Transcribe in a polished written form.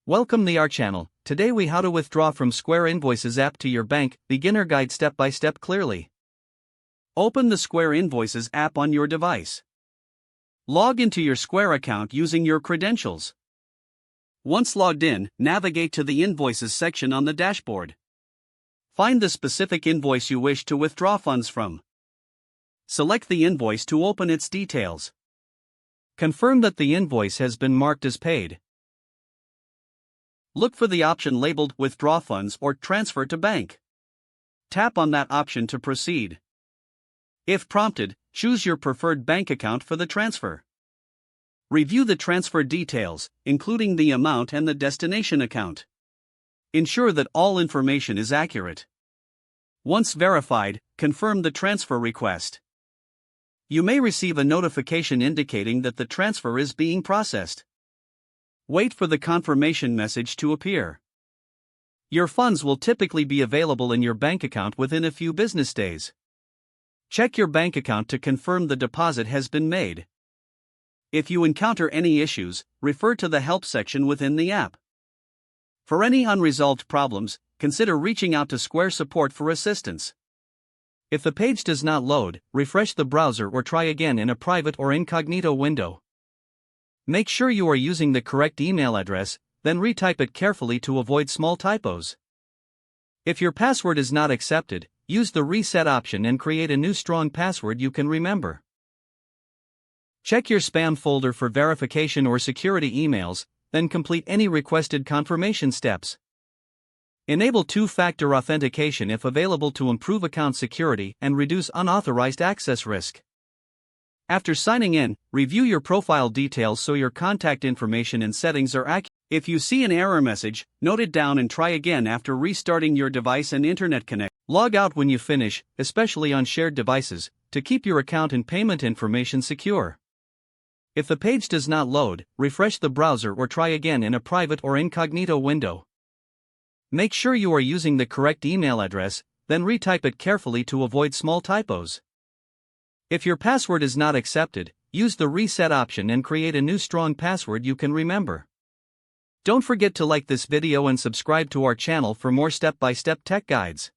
Welcome to our channel. Today we how to withdraw from Square Invoices app to your bank, beginner guide step by step clearly. Open the Square Invoices app on your device. Log into your Square account using your credentials. Once logged in, navigate to the Invoices section on the dashboard. Find the specific invoice you wish to withdraw funds from. Select the invoice to open its details. Confirm that the invoice has been marked as paid. Look for the option labeled Withdraw Funds or Transfer to Bank. Tap on that option to proceed. If prompted, choose your preferred bank account for the transfer. Review the transfer details, including the amount and the destination account. Ensure that all information is accurate. Once verified, confirm the transfer request. You may receive a notification indicating that the transfer is being processed. Wait for the confirmation message to appear. Your funds will typically be available in your bank account within a few business days. Check your bank account to confirm the deposit has been made. If you encounter any issues, refer to the help section within the app. For any unresolved problems, consider reaching out to Square support for assistance. If the page does not load, refresh the browser or try again in a private or incognito window. Make sure you are using the correct email address, then retype it carefully to avoid small typos. If your password is not accepted, use the reset option and create a new strong password you can remember. Check your spam folder for verification or security emails, then complete any requested confirmation steps. Enable two-factor authentication if available to improve account security and reduce unauthorized access risk. After signing in, review your profile details so your contact information and settings are accurate. If you see an error message, note it down and try again after restarting your device and internet connection. Log out when you finish, especially on shared devices, to keep your account and payment information secure. If the page does not load, refresh the browser or try again in a private or incognito window. Make sure you are using the correct email address, then retype it carefully to avoid small typos. If your password is not accepted, use the reset option and create a new strong password you can remember. Don't forget to like this video and subscribe to our channel for more step-by-step tech guides.